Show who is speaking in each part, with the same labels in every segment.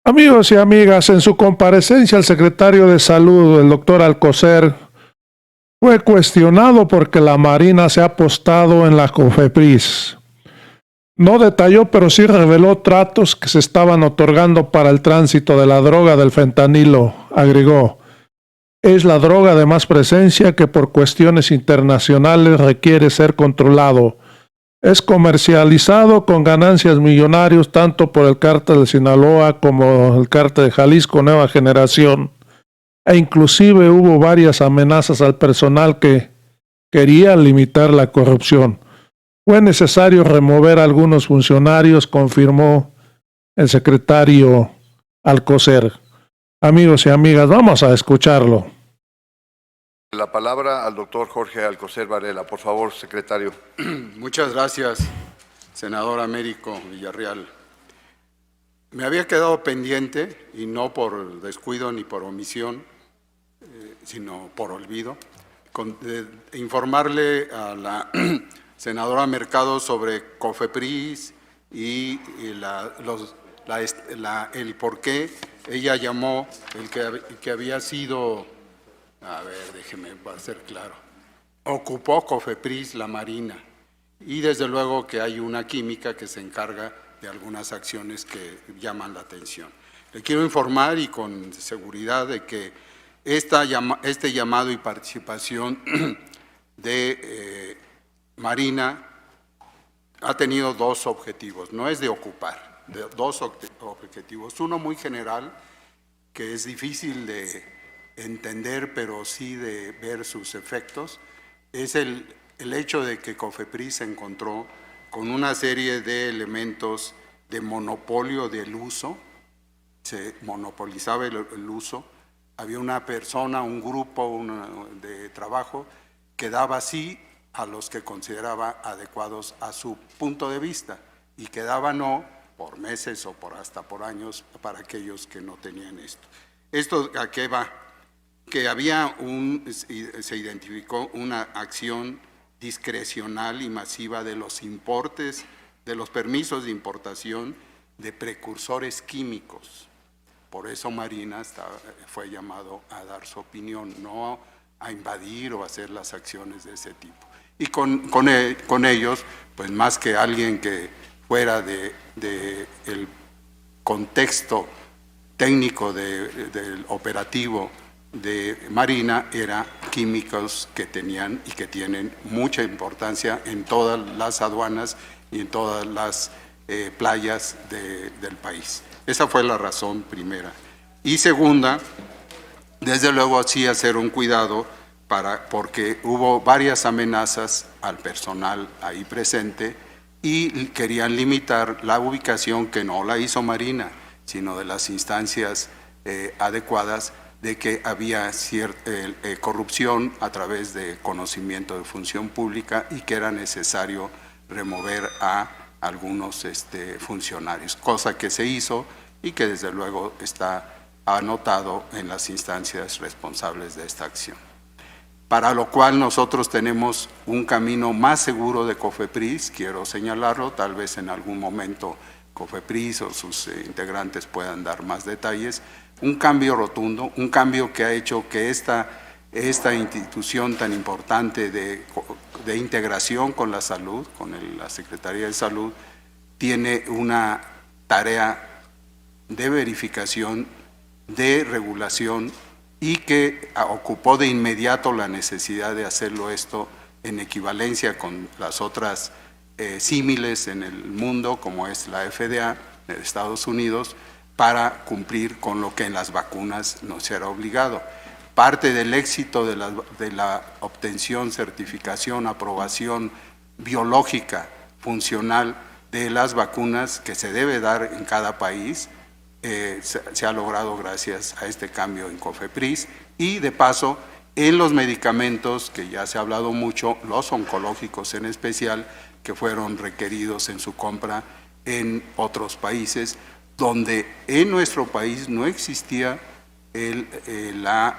Speaker 1: Amigos y amigas, en su comparecencia el secretario de Salud, el doctor Alcocer, fue cuestionado porque la Marina se ha apostado en la COFEPRIS. No detalló, pero sí reveló tratos que se estaban otorgando para el tránsito de la droga del fentanilo. Agregó, es la droga de más presencia que por cuestiones internacionales requiere ser controlado. Es comercializado con ganancias millonarias tanto por el cártel de Sinaloa como el cártel de Jalisco Nueva Generación. E inclusive hubo varias amenazas al personal que quería limitar la corrupción. Fue necesario remover a algunos funcionarios, confirmó el secretario Alcocer. Amigos y amigas, vamos a escucharlo.
Speaker 2: La palabra al doctor Jorge Alcocer Varela. Por favor, secretario.
Speaker 3: Muchas gracias, senador Américo Villarreal. Me había quedado pendiente, y no por descuido ni por omisión, sino por olvido, informarle a la senadora Mercado sobre COFEPRIS y el por qué ella llamó el que había sido, a ver, déjeme para ser claro, ocupó COFEPRIS la Marina, y desde luego que hay una química que se encarga de algunas acciones que llaman la atención. Le quiero informar y con seguridad de que este llamado y participación de Marina ha tenido dos objetivos, no es de ocupar, dos objetivos. Uno muy general, que es difícil de entender, pero sí de ver sus efectos, es el hecho de que COFEPRIS se encontró con una serie de elementos de monopolio del uso, se monopolizaba el uso, había una persona, un grupo de trabajo que daba sí a los que consideraba adecuados a su punto de vista y que daba no por meses o hasta por años para aquellos que no tenían esto. ¿Esto a qué va? Que se identificó una acción discrecional y masiva de los importes, de los permisos de importación de precursores químicos. Por eso Marina fue llamado a dar su opinión, no a invadir o hacer las acciones de ese tipo. Y con ellos, pues más que alguien que fuera del contexto técnico del operativo de Marina, eran químicos que tenían y que tienen mucha importancia en todas las aduanas y en todas las playas del país. Esa fue la razón primera. Y segunda, desde luego sí hacer un cuidado porque hubo varias amenazas al personal ahí presente y querían limitar la ubicación, que no la hizo Marina, sino de las instancias adecuadas, de que había corrupción a través de conocimiento de función pública y que era necesario remover a algunos funcionarios, cosa que se hizo y que desde luego está anotado en las instancias responsables de esta acción. Para lo cual nosotros tenemos un camino más seguro de COFEPRIS, quiero señalarlo, tal vez en algún momento COFEPRIS o sus integrantes puedan dar más detalles, un cambio rotundo, un cambio que ha hecho que esta institución tan importante de integración con la salud, con la Secretaría de Salud, tiene una tarea de verificación, de regulación y que ocupó de inmediato la necesidad de hacerlo esto en equivalencia con las otras símiles en el mundo, como es la FDA de Estados Unidos, para cumplir con lo que en las vacunas nos era obligado. Parte del éxito de la obtención, certificación, aprobación biológica, funcional de las vacunas que se debe dar en cada país, se ha logrado gracias a este cambio en COFEPRIS y de paso en los medicamentos que ya se ha hablado mucho, los oncológicos en especial, que fueron requeridos en su compra en otros países, donde en nuestro país no existía la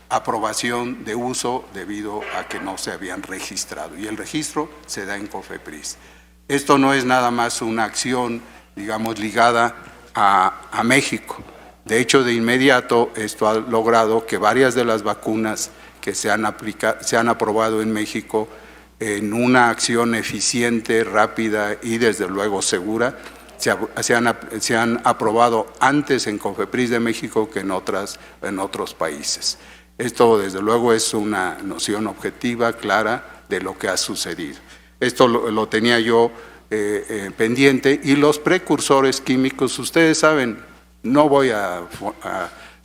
Speaker 3: aprobación de uso debido a que no se habían registrado y el registro se da en COFEPRIS. Esto no es nada más una acción, digamos, ligada a México. De hecho, de inmediato esto ha logrado que varias de las vacunas que se han aprobado en México en una acción eficiente, rápida y desde luego segura, se han aprobado antes en COFEPRIS de México que en otros países. Esto desde luego es una noción objetiva, clara de lo que ha sucedido. Esto lo tenía yo pendiente, y los precursores químicos, ustedes saben, no voy a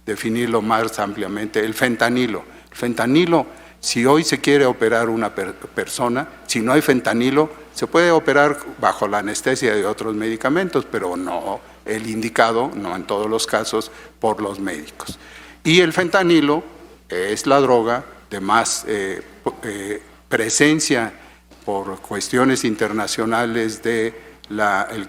Speaker 3: definirlo más ampliamente, el fentanilo. El fentanilo, si hoy se quiere operar una persona, si no hay fentanilo, se puede operar bajo la anestesia de otros medicamentos, pero no el indicado, no en todos los casos, por los médicos. Y el fentanilo es la droga de más presencia por cuestiones internacionales del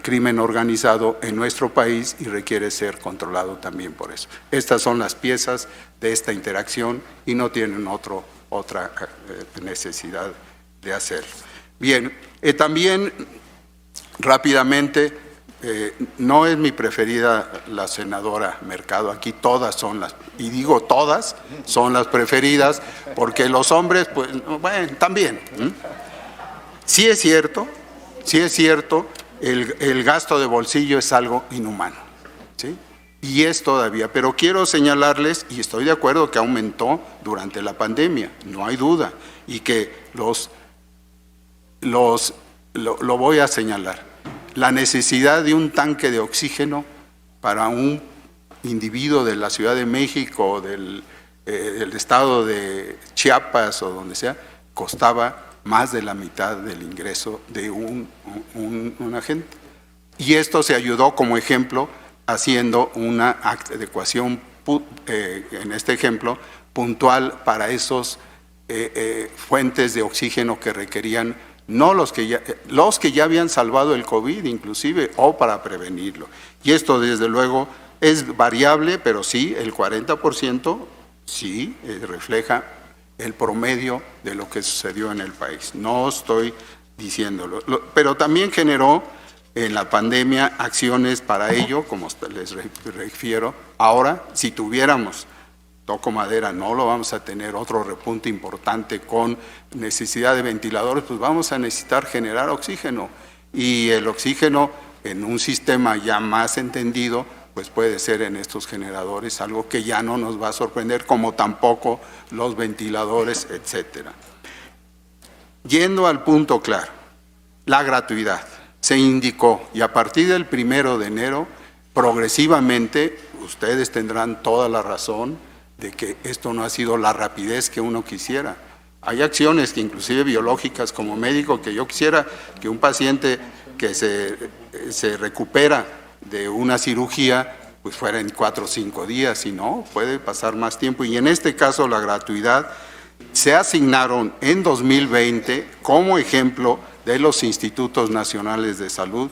Speaker 3: crimen organizado en nuestro país, y requiere ser controlado también por eso. Estas son las piezas de esta interacción y no tienen otra necesidad de hacerlo. Bien, también rápidamente, no es mi preferida la senadora Mercado, aquí todas son las, y digo todas, son las preferidas, porque los hombres, pues, bueno, también. Sí es cierto, el gasto de bolsillo es algo inhumano, ¿sí? Y es todavía, pero quiero señalarles, y estoy de acuerdo que aumentó durante la pandemia, no hay duda, y que lo voy a señalar. La necesidad de un tanque de oxígeno para un individuo de la Ciudad de México o del estado de Chiapas o donde sea, costaba más de la mitad del ingreso de un agente. Y esto se ayudó como ejemplo haciendo una adecuación, en este ejemplo, puntual para esos fuentes de oxígeno que requerían, no los que ya habían salvado el COVID inclusive, o para prevenirlo. Y esto desde luego es variable, pero sí, el 40% sí refleja el promedio de lo que sucedió en el país. No estoy diciéndolo, pero también generó en la pandemia acciones para ello, como les refiero. Ahora, si tuviéramos, toco madera, no lo vamos a tener, otro repunte importante con necesidad de ventiladores, pues vamos a necesitar generar oxígeno, y el oxígeno en un sistema ya más entendido, pues puede ser en estos generadores, algo que ya no nos va a sorprender, como tampoco los ventiladores, etcétera. Yendo al punto claro, la gratuidad. Se indicó, y a partir del 1 de enero, progresivamente, ustedes tendrán toda la razón de que esto no ha sido la rapidez que uno quisiera. Hay acciones que inclusive biológicas como médico, que yo quisiera que un paciente que se recupera de una cirugía, pues fuera en 4 o 5 días, y no, puede pasar más tiempo. Y en este caso la gratuidad, se asignaron en 2020, como ejemplo de los Institutos Nacionales de Salud,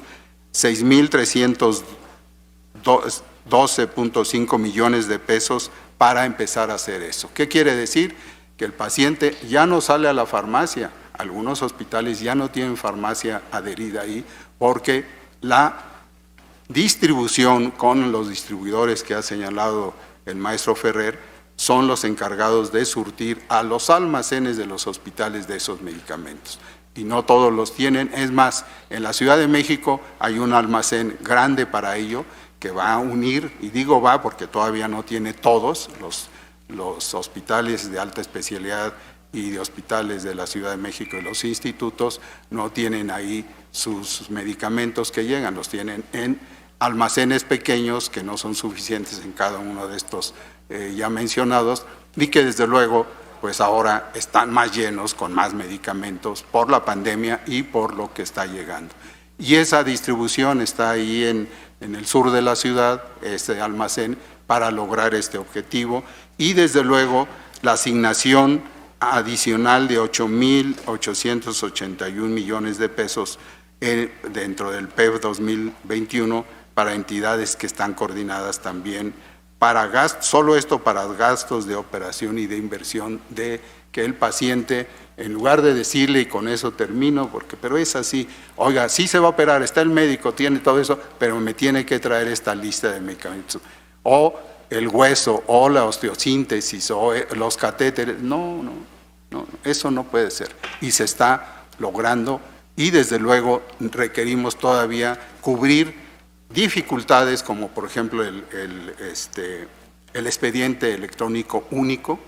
Speaker 3: 6,312.5 millones de pesos para empezar a hacer eso. ¿Qué quiere decir? Que el paciente ya no sale a la farmacia, algunos hospitales ya no tienen farmacia adherida ahí, porque la distribución con los distribuidores que ha señalado el maestro Ferrer son los encargados de surtir a los almacenes de los hospitales de esos medicamentos. Y no todos los tienen. Es más, en la Ciudad de México hay un almacén grande para ello que va a unir, y digo va porque todavía no tiene todos los hospitales de alta especialidad y de hospitales de la Ciudad de México, y los institutos no tienen ahí sus medicamentos que llegan, los tienen en almacenes pequeños que no son suficientes en cada uno de estos ya mencionados, y que desde luego pues ahora están más llenos con más medicamentos por la pandemia y por lo que está llegando. Y esa distribución está ahí en el sur de la ciudad, este almacén, para lograr este objetivo, y desde luego la asignación adicional de 8.881 millones de pesos dentro del PEP 2021 para entidades que están coordinadas también solo esto para gastos de operación y de inversión, de que el paciente, en lugar de decirle, y con eso termino, pero es así, oiga, sí se va a operar, está el médico, tiene todo eso, pero me tiene que traer esta lista de medicamentos. O el hueso, o la osteosíntesis, o los catéteres. No, eso no puede ser. Y se está logrando, y desde luego requerimos todavía cubrir dificultades como por ejemplo el expediente electrónico único,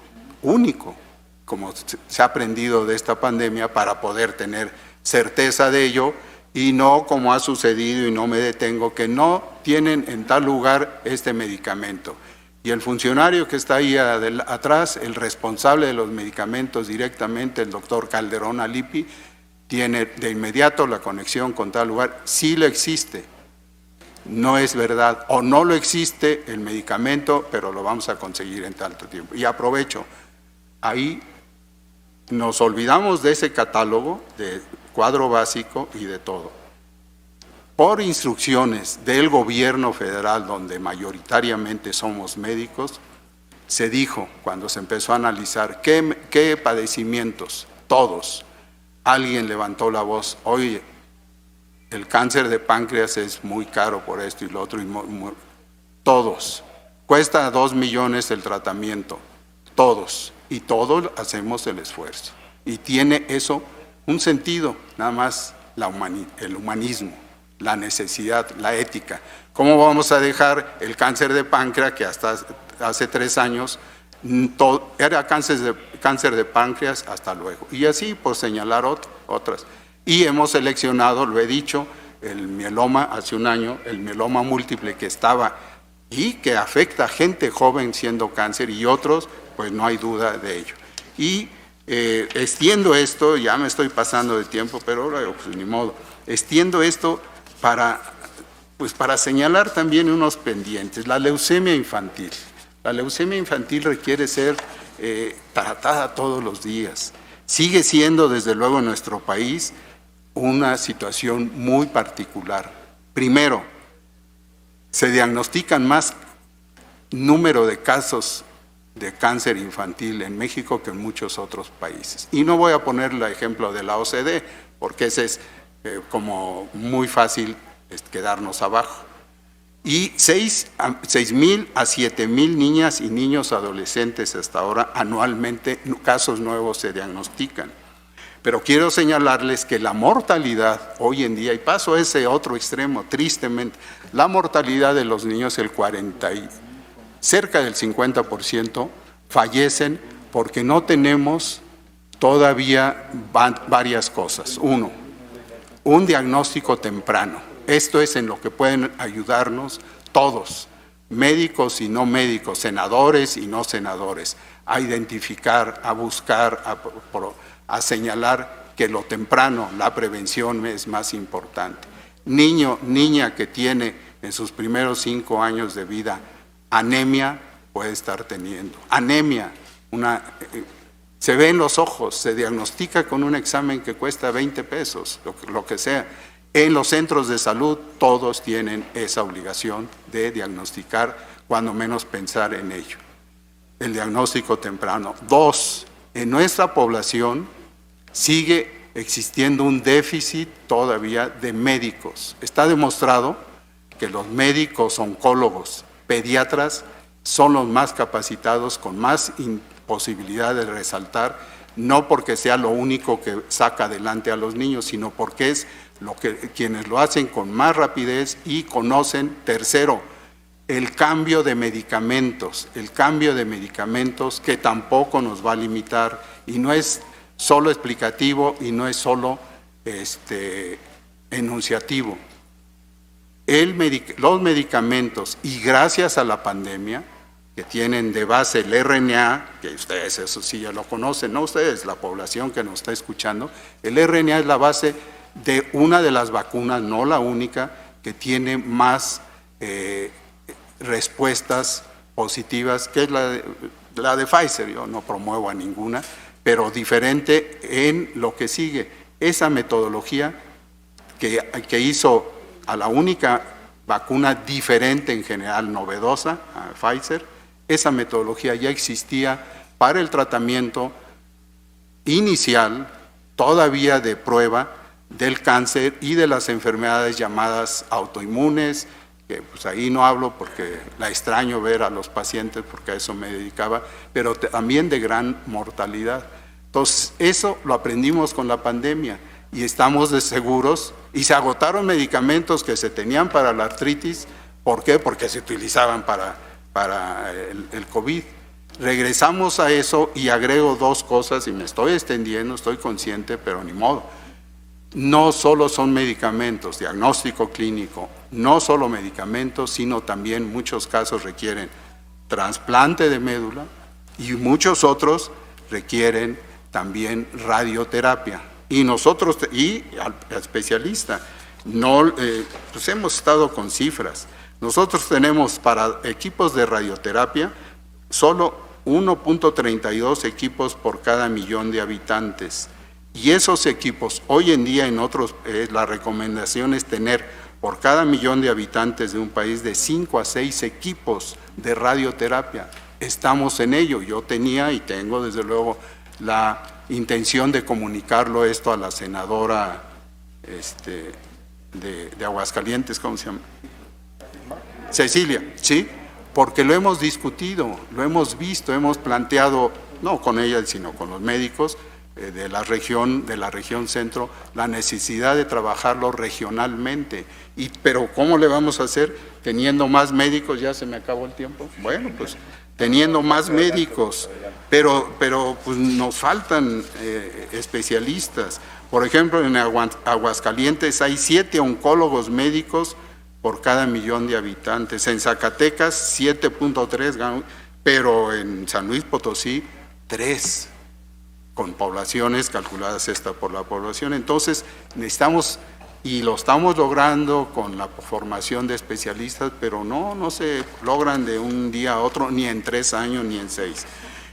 Speaker 3: como se ha aprendido de esta pandemia, para poder tener certeza de ello, y no como ha sucedido, y no me detengo, que no tienen en tal lugar este medicamento. Y el funcionario que está ahí atrás, el responsable de los medicamentos directamente, el doctor Calderón Alipi, tiene de inmediato la conexión con tal lugar. Sí lo existe, no es verdad, o no lo existe el medicamento, pero lo vamos a conseguir en tanto tiempo. Y aprovecho, ahí nos olvidamos de ese catálogo de cuadro básico y de todo. Por instrucciones del gobierno federal, donde mayoritariamente somos médicos, se dijo, cuando se empezó a analizar qué padecimientos, todos, alguien levantó la voz, oye, el cáncer de páncreas es muy caro por esto y lo otro, todos, cuesta 2 millones el tratamiento, todos, y todos hacemos el esfuerzo. Y tiene eso un sentido, nada más el humanismo, la necesidad, la ética. ¿Cómo vamos a dejar el cáncer de páncreas, que hasta hace 3 años era cáncer de páncreas, hasta luego? Y así por señalar otras. Y hemos seleccionado, lo he dicho, el mieloma hace un año, el mieloma múltiple que estaba y que afecta a gente joven siendo cáncer, y otros, pues no hay duda de ello. Y extiendo esto, ya me estoy pasando de tiempo, pero ahora pues ni modo, extiendo esto para señalar también unos pendientes. La leucemia infantil. La leucemia infantil requiere ser tratada todos los días. Sigue siendo, desde luego, en nuestro país una situación muy particular. Primero, se diagnostican más número de casos de cáncer infantil en México que en muchos otros países. Y no voy a poner el ejemplo de la OCDE, porque ese es como muy fácil quedarnos abajo. Y 6,000 a 7,000 niñas y niños adolescentes hasta ahora anualmente casos nuevos se diagnostican. Pero quiero señalarles que la mortalidad hoy en día, y paso a ese otro extremo, tristemente, la mortalidad de los niños, cerca del 50% fallecen porque no tenemos todavía varias cosas. Uno, un diagnóstico temprano. Esto es en lo que pueden ayudarnos todos, médicos y no médicos, senadores y no senadores, a identificar, a buscar, a señalar que lo temprano, la prevención es más importante. Niño, niña que tiene en sus primeros 5 años de vida anemia, puede estar teniendo. Anemia, se ve en los ojos, se diagnostica con un examen que cuesta 20 pesos, lo que sea. En los centros de salud todos tienen esa obligación de diagnosticar, cuando menos pensar en ello. El diagnóstico temprano. 2, en nuestra población sigue existiendo un déficit todavía de médicos. Está demostrado que los médicos, oncólogos, pediatras son los más capacitados, con más posibilidad de resaltar, no porque sea lo único que saca adelante a los niños, sino porque es quienes lo hacen con más rapidez y conocen. Tercero, el cambio de medicamentos que tampoco nos va a limitar, y no es solo explicativo y no es solo enunciativo. Los medicamentos, y gracias a la pandemia, que tienen de base el RNA, que ustedes eso sí ya lo conocen, no ustedes, la población que nos está escuchando, el RNA es la base de una de las vacunas, no la única, que tiene más respuestas positivas, que es la de Pfizer. Yo no promuevo a ninguna, pero diferente en lo que sigue. Esa metodología que hizo a la única vacuna diferente en general, novedosa, a Pfizer. Esa metodología ya existía para el tratamiento inicial, todavía de prueba, del cáncer y de las enfermedades llamadas autoinmunes, que pues ahí no hablo porque la extraño ver a los pacientes porque a eso me dedicaba, pero también de gran mortalidad. Entonces, eso lo aprendimos con la pandemia y estamos seguros, y se agotaron medicamentos que se tenían para la artritis. ¿Por qué? Porque se utilizaban para el COVID. Regresamos a eso y agrego dos cosas, y me estoy extendiendo, estoy consciente, pero ni modo. No solo son medicamentos, diagnóstico clínico, no solo medicamentos, sino también muchos casos requieren trasplante de médula y muchos otros requieren también radioterapia. Y nosotros, y al especialista, pues hemos estado con cifras. Nosotros tenemos para equipos de radioterapia solo 1.32 equipos por cada millón de habitantes. Y esos equipos, hoy en día en otros, la recomendación es tener por cada millón de habitantes de un país de 5 a 6 equipos de radioterapia. Estamos en ello. Yo tenía y tengo desde luego la intención de comunicarlo esto a la senadora de Aguascalientes, ¿cómo se llama? Cecilia, ¿sí? Porque lo hemos discutido, lo hemos visto, hemos planteado, no con ella, sino con los médicos de la región centro, la necesidad de trabajarlo regionalmente. Pero ¿cómo le vamos a hacer? Teniendo más médicos, ya se me acabó el tiempo. Bueno, pues teniendo más médicos, pero pues nos faltan especialistas. Por ejemplo, en Aguascalientes hay 7 oncólogos médicos por cada millón de habitantes. En Zacatecas 7.3, pero en San Luis Potosí 3, con poblaciones calculadas esta por la población. Entonces necesitamos, y lo estamos logrando con la formación de especialistas, pero no se logran de un día a otro, ni en 3 años, ni en 6.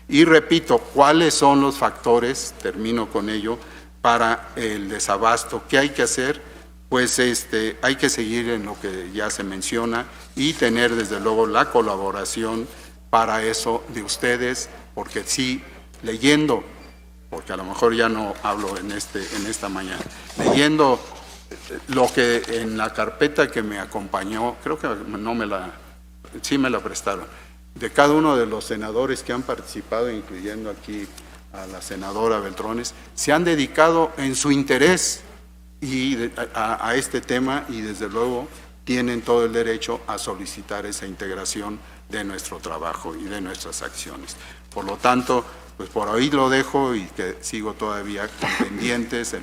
Speaker 3: Y repito, ¿cuáles son los factores? Termino con ello, para el desabasto. ¿Qué hay que hacer? Pues hay que seguir en lo que ya se menciona y tener desde luego la colaboración para eso de ustedes, porque sí, leyendo, porque a lo mejor ya no hablo en esta mañana, leyendo lo que en la carpeta que me acompañó, creo que sí me la prestaron, de cada uno de los senadores que han participado, incluyendo aquí a la senadora Beltrones, se han dedicado en su interés a este tema, y desde luego tienen todo el derecho a solicitar esa integración de nuestro trabajo y de nuestras acciones. Por lo tanto, pues por ahí lo dejo, y que sigo todavía con pendientes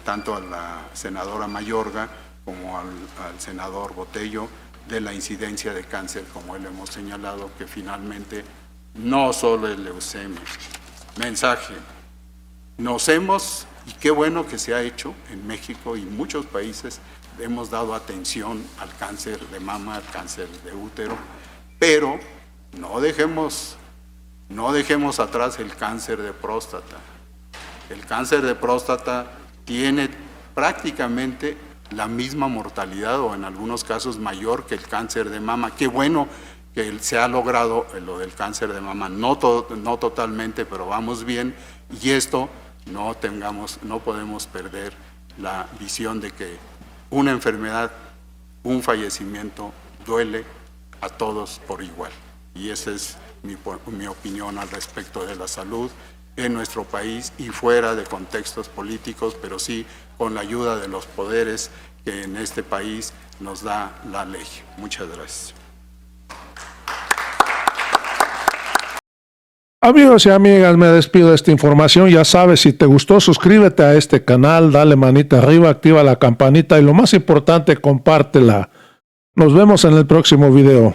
Speaker 3: tanto a la senadora Mayorga como al senador Botello de la incidencia de cáncer, como él hemos señalado, que finalmente no solo es leucemia. Mensaje, y qué bueno que se ha hecho en México y muchos países, hemos dado atención al cáncer de mama, al cáncer de útero, pero no dejemos atrás el cáncer de próstata. El cáncer de próstata tiene prácticamente la misma mortalidad, o en algunos casos mayor, que el cáncer de mama. Qué bueno que se ha logrado lo del cáncer de mama, no totalmente, pero vamos bien, y esto no podemos perder la visión de que una enfermedad, un fallecimiento duele a todos por igual, y esa es mi opinión al respecto de la salud en nuestro país y fuera de contextos políticos, pero sí con la ayuda de los poderes que en este país nos da la ley. Muchas gracias.
Speaker 1: Amigos y amigas, me despido de esta información. Ya sabes, si te gustó, suscríbete a este canal, dale manita arriba, activa la campanita y lo más importante, compártela. Nos vemos en el próximo video.